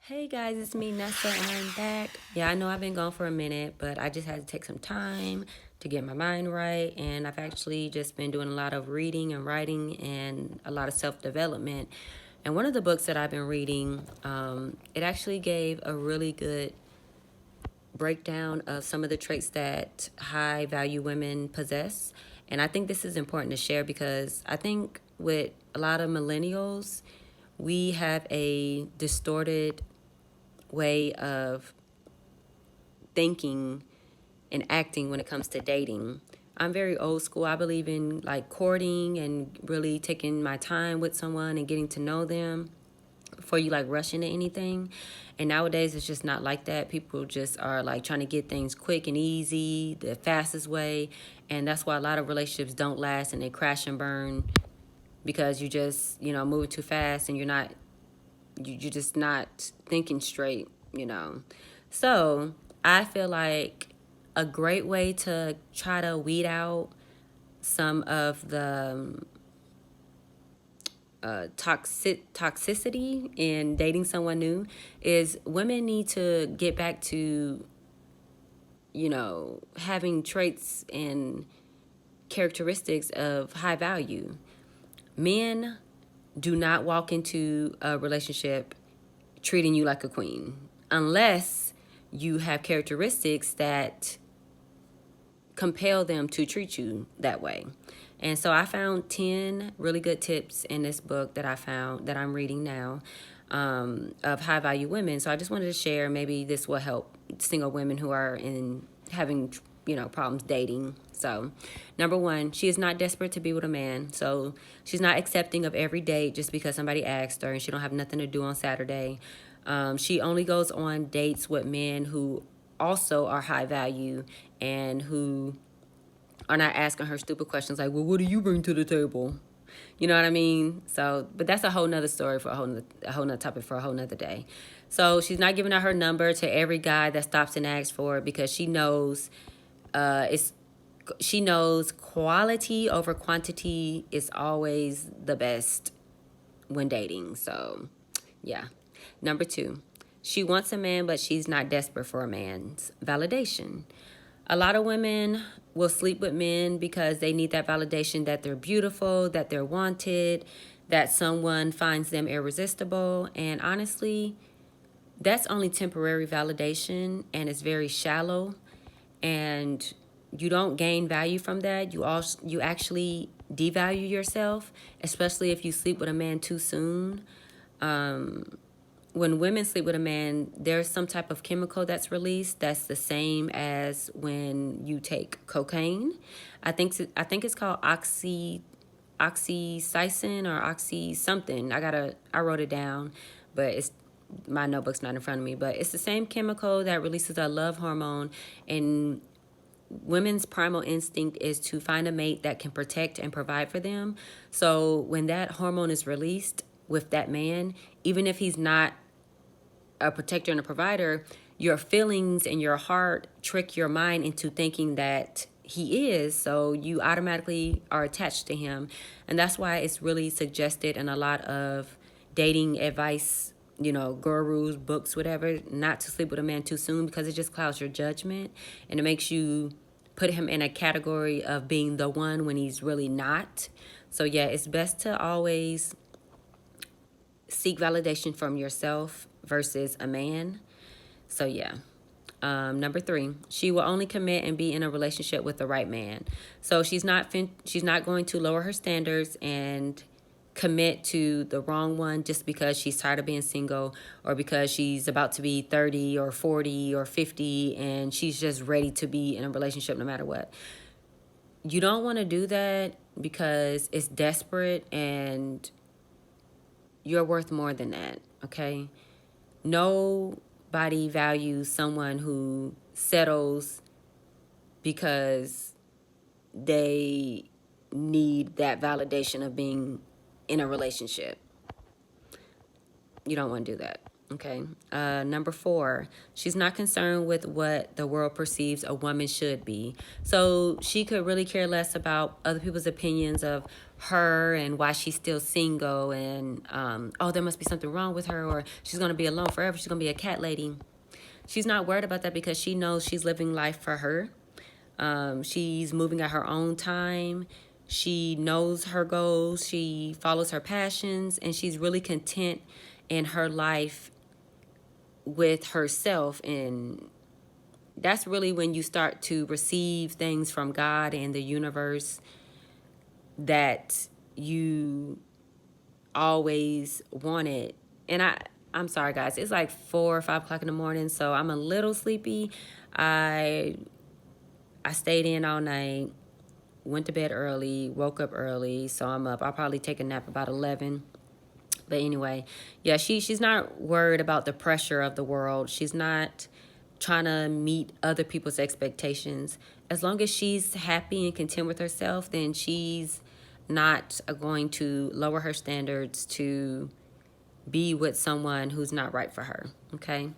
Hey guys, it's me, Nessa, and I'm back. Yeah, I know I've been gone for a minute, but I just had to take some time to get my mind right. And I've actually just been doing a lot of reading and writing and a lot of self development. And one of the books that I've been reading, it actually gave a really good breakdown of some of the traits that high value women possess. And I think this is important to share because I think with a lot of millennials, we have a distorted way of thinking and acting when it comes to dating. I'm very old school. I believe in like courting and really taking my time with someone and getting to know them before you like rush into anything. And nowadays it's just not like that. People just are like trying to get things quick and easy, the fastest way. And that's why a lot of relationships don't last and they crash and burn because you just, moving too fast and you're just not thinking straight. So I feel like a great way to try to weed out some of the toxicity in dating someone new is women need to get back to, having traits and characteristics of high value. Men do not walk into a relationship treating you like a queen unless you have characteristics that compel them to treat you that way. And so I found 10 really good tips in this book that I found that I'm reading now, of high value women. So I just wanted to share. Maybe this will help single women who are in having problems dating. So number one, she is not desperate to be with a man. So she's not accepting of every date just because somebody asked her and she don't have nothing to do on Saturday. She only goes on dates with men who also are high value and who are not asking her stupid questions like, well, what do you bring to the table? You know what I mean? So, but that's a whole nother story for a whole nother topic for a whole nother day. So she's not giving out her number to every guy that stops and asks for it because she knows quality over quantity is always the best when dating. So, yeah. Number two, she wants a man, but she's not desperate for a man's validation. A lot of women will sleep with men because they need that validation that they're beautiful, that they're wanted, that someone finds them irresistible. And honestly, that's only temporary validation and it's very shallow. And you don't gain value from that. You actually devalue yourself, especially if you sleep with a man too soon. When women sleep with a man, there's some type of chemical that's released that's the same as when you take cocaine. I think it's called oxycycin or oxy something. I wrote it down, but it's my notebook's not in front of me. But it's the same chemical that releases a love hormone, and women's primal instinct is to find a mate that can protect and provide for them. So when that hormone is released with that man, even if he's not a protector and a provider, your feelings and your heart trick your mind into thinking that he is. So you automatically are attached to him. And that's why it's really suggested in a lot of dating advice, gurus, books, whatever, not to sleep with a man too soon because it just clouds your judgment and it makes you put him in a category of being the one when he's really not. So yeah, it's best to always seek validation from yourself versus a man. So yeah. Number three, she will only commit and be in a relationship with the right man. So she's not going to lower her standards and commit to the wrong one just because she's tired of being single or because she's about to be 30 or 40 or 50 and she's just ready to be in a relationship no matter what. You don't want to do that because it's desperate and you're worth more than that, okay? Nobody values someone who settles because they need that validation of being in a relationship. You don't want to do that. Okay. Number 4, she's not concerned with what the world perceives a woman should be. So she could really care less about other people's opinions of her and why she's still single and, oh, there must be something wrong with her, or she's going to be alone forever. She's going to be a cat lady. She's not worried about that because she knows she's living life for her. She's moving at her own time. She knows her goals. She follows her passions, and she's really content in her life with herself. And that's really when you start to receive things from God and the universe that you always wanted. And I'm sorry guys, it's like 4 or 5 o'clock in the morning, so I'm a little sleepy. I stayed in all night, went to bed early, woke up early, so I'm up. I'll probably take a nap about 11. But anyway, yeah, she's not worried about the pressure of the world. She's not trying to meet other people's expectations. As long as she's happy and content with herself, then she's not going to lower her standards to be with someone who's not right for her. Okay.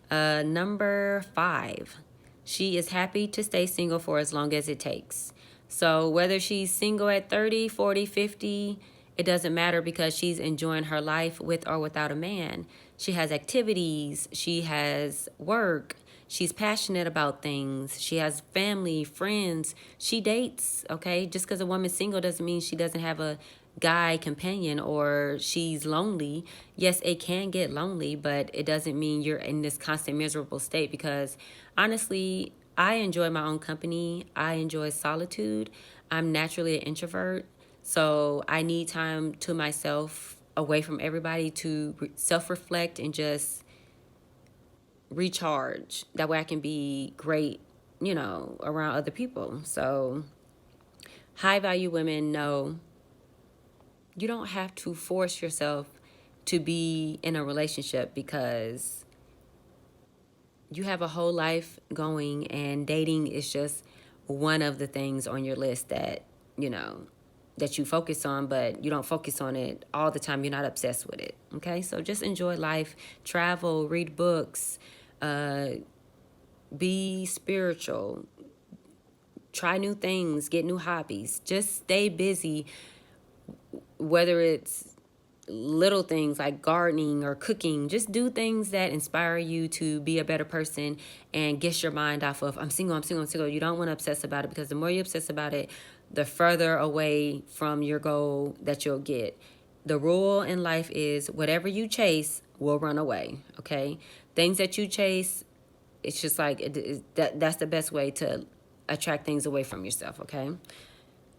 Number 5, she is happy to stay single for as long as it takes. So whether she's single at 30, 40, 50, it doesn't matter because she's enjoying her life with or without a man. She has activities, she has work, she's passionate about things, she has family, friends, she dates, okay? Just because a woman's single doesn't mean she doesn't have a guy companion or she's lonely. Yes, it can get lonely, but it doesn't mean you're in this constant miserable state because honestly, I enjoy my own company. I enjoy solitude. I'm naturally an introvert, so I need time to myself away from everybody to self-reflect and just recharge. That way I can be great, around other people. So high value women know you don't have to force yourself to be in a relationship because you have a whole life going and dating is just one of the things on your list that, that you focus on, but you don't focus on it all the time. You're not obsessed with it. Okay. So just enjoy life, travel, read books, be spiritual, try new things, get new hobbies, just stay busy, whether it's little things like gardening or cooking. Just do things that inspire you to be a better person and get your mind off of I'm single, I'm single, I'm single. You don't want to obsess about it because the more you obsess about it, the further away from your goal that you'll get. The rule in life is whatever you chase will run away. Okay, things that you chase, it's just like that's the best way to attract things away from yourself. Okay.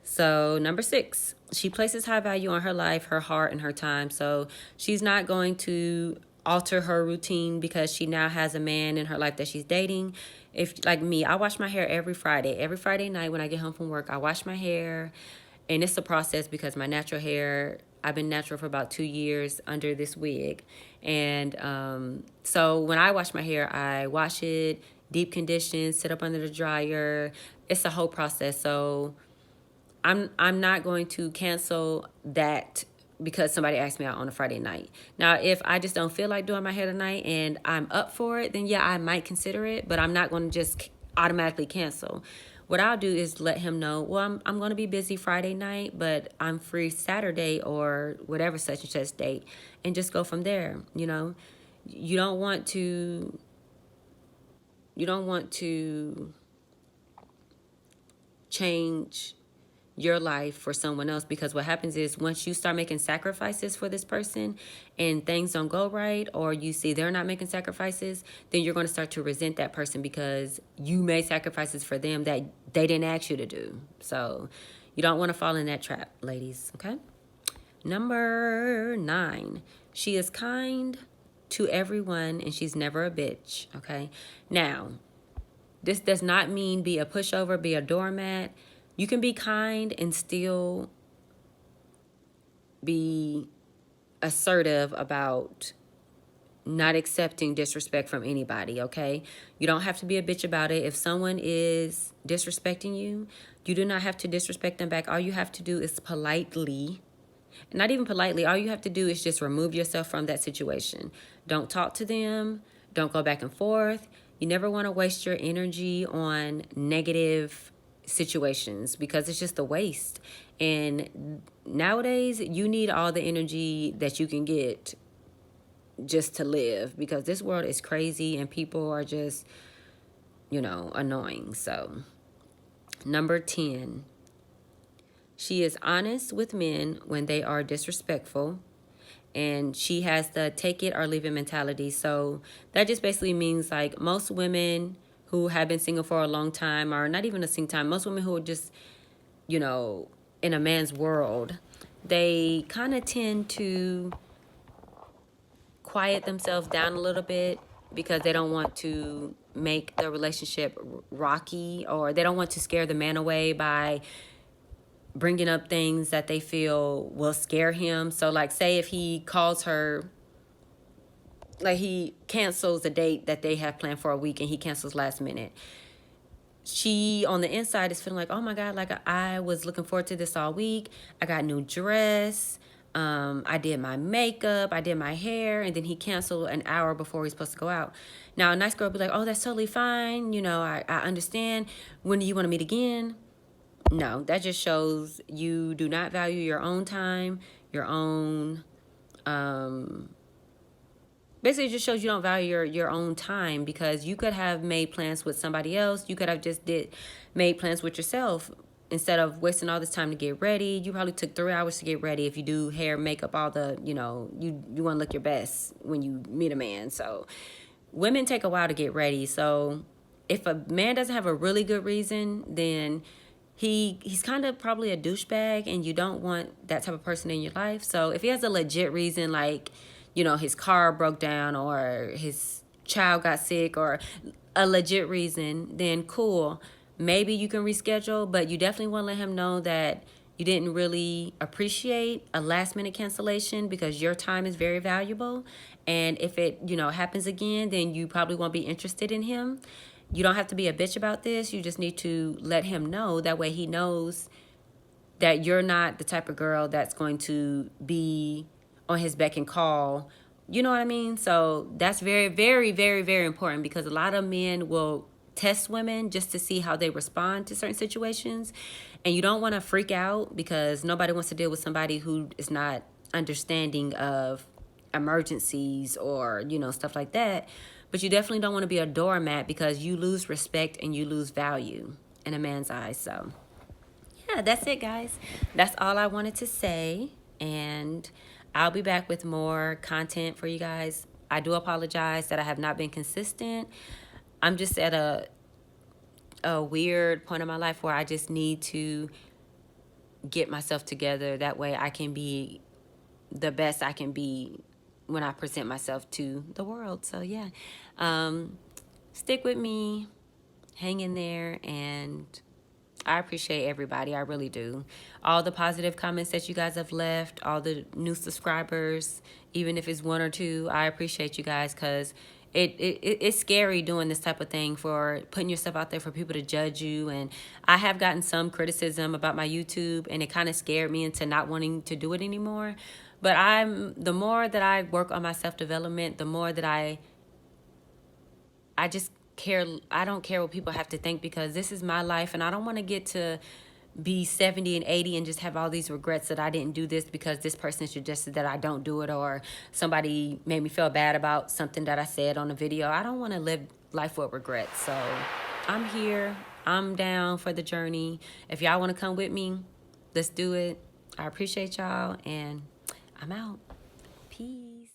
So number 6, she places high value on her life, her heart, and her time. So she's not going to alter her routine because she now has a man in her life that she's dating. If like me, I wash my hair every Friday. Every Friday night when I get home from work, I wash my hair. And it's a process because my natural hair, I've been natural for about 2 years under this wig. And so when I wash my hair, I wash it, deep condition, sit up under the dryer. It's a whole process. So I'm not going to cancel that because somebody asked me out on a Friday night. Now, if I just don't feel like doing my hair tonight and I'm up for it, then yeah, I might consider it, but I'm not going to just automatically cancel. What I'll do is let him know, well, I'm going to be busy Friday night, but I'm free Saturday or whatever such and such date, and just go from there. You don't want to change your life for someone else, because what happens is once you start making sacrifices for this person and things don't go right, or you see they're not making sacrifices, then you're going to start to resent that person because you made sacrifices for them that they didn't ask you to do. So you don't want to fall in that trap, ladies. Okay. Number 9, she is kind to everyone and she's never a bitch. Okay. Now, this does not mean be a pushover, be a doormat. You can be kind and still be assertive about not accepting disrespect from anybody, okay? You don't have to be a bitch about it. If someone is disrespecting you, you do not have to disrespect them back. All you have to do is politely Not even politely. All you have to do is just remove yourself from that situation. Don't talk to them. Don't go back and forth. You never want to waste your energy on negative situations because it's just a waste. And nowadays, you need all the energy that you can get just to live, because this world is crazy and people are just, annoying. So, number 10, she is honest with men when they are disrespectful, and she has the take it or leave it mentality. So that just basically means like most women who have been single for a long time, or not even a single time, most women who are just, in a man's world, they kind of tend to quiet themselves down a little bit because they don't want to make the relationship rocky, or they don't want to scare the man away by bringing up things that they feel will scare him. So like, say if he calls her, like he cancels a date that they have planned for a week and he cancels last minute, she on the inside is feeling like, oh my God, like I was looking forward to this all week. I got a new dress. I did my makeup, I did my hair, and then he canceled an hour before he's supposed to go out. Now, a nice girl would be like, oh, that's totally fine. I understand. When do you want to meet again? No, that just shows you do not value your own time, your own, basically it just shows you don't value your own time, because you could have made plans with somebody else. You could have just made plans with yourself. Instead of wasting all this time to get ready, you probably took 3 hours to get ready. If you do hair, makeup, all the, you want to look your best when you meet a man. So women take a while to get ready. So if a man doesn't have a really good reason, then he's kind of probably a douchebag, and you don't want that type of person in your life. So if he has a legit reason, like, his car broke down or his child got sick, or a legit reason, then cool. Maybe you can reschedule, but you definitely want to let him know that you didn't really appreciate a last minute cancellation, because your time is very valuable. And if it, happens again, then you probably won't be interested in him. You don't have to be a bitch about this. You just need to let him know. That way he knows that you're not the type of girl that's going to be on his beck and call. You know what I mean? So that's very, very, very, very important, because a lot of men will test women just to see how they respond to certain situations. And you don't want to freak out, because nobody wants to deal with somebody who is not understanding of emergencies or, stuff like that. But you definitely don't want to be a doormat, because you lose respect and you lose value in a man's eyes. So yeah, that's it, guys. That's all I wanted to say. And I'll be back with more content for you guys. I do apologize that I have not been consistent. I'm just at a weird point in my life where I just need to get myself together. That way I can be the best I can be when I present myself to the world. So yeah, stick with me, hang in there, and I appreciate everybody. I really do. All the positive comments that you guys have left, all the new subscribers, even if it's 1 or 2, I appreciate you guys, because it's scary doing this type of thing, for putting yourself out there for people to judge you. And I have gotten some criticism about my YouTube, and it kind of scared me into not wanting to do it anymore. But the more that I work on my self-development, the more that I just care. I don't care what people have to think, because this is my life, and I don't want to get to be 70 and 80 and just have all these regrets that I didn't do this because this person suggested that I don't do it, or somebody made me feel bad about something that I said on a video. I don't want to live life with regrets. So I'm here. I'm down for the journey. If y'all want to come with me, let's do it. I appreciate y'all, and I'm out. Peace.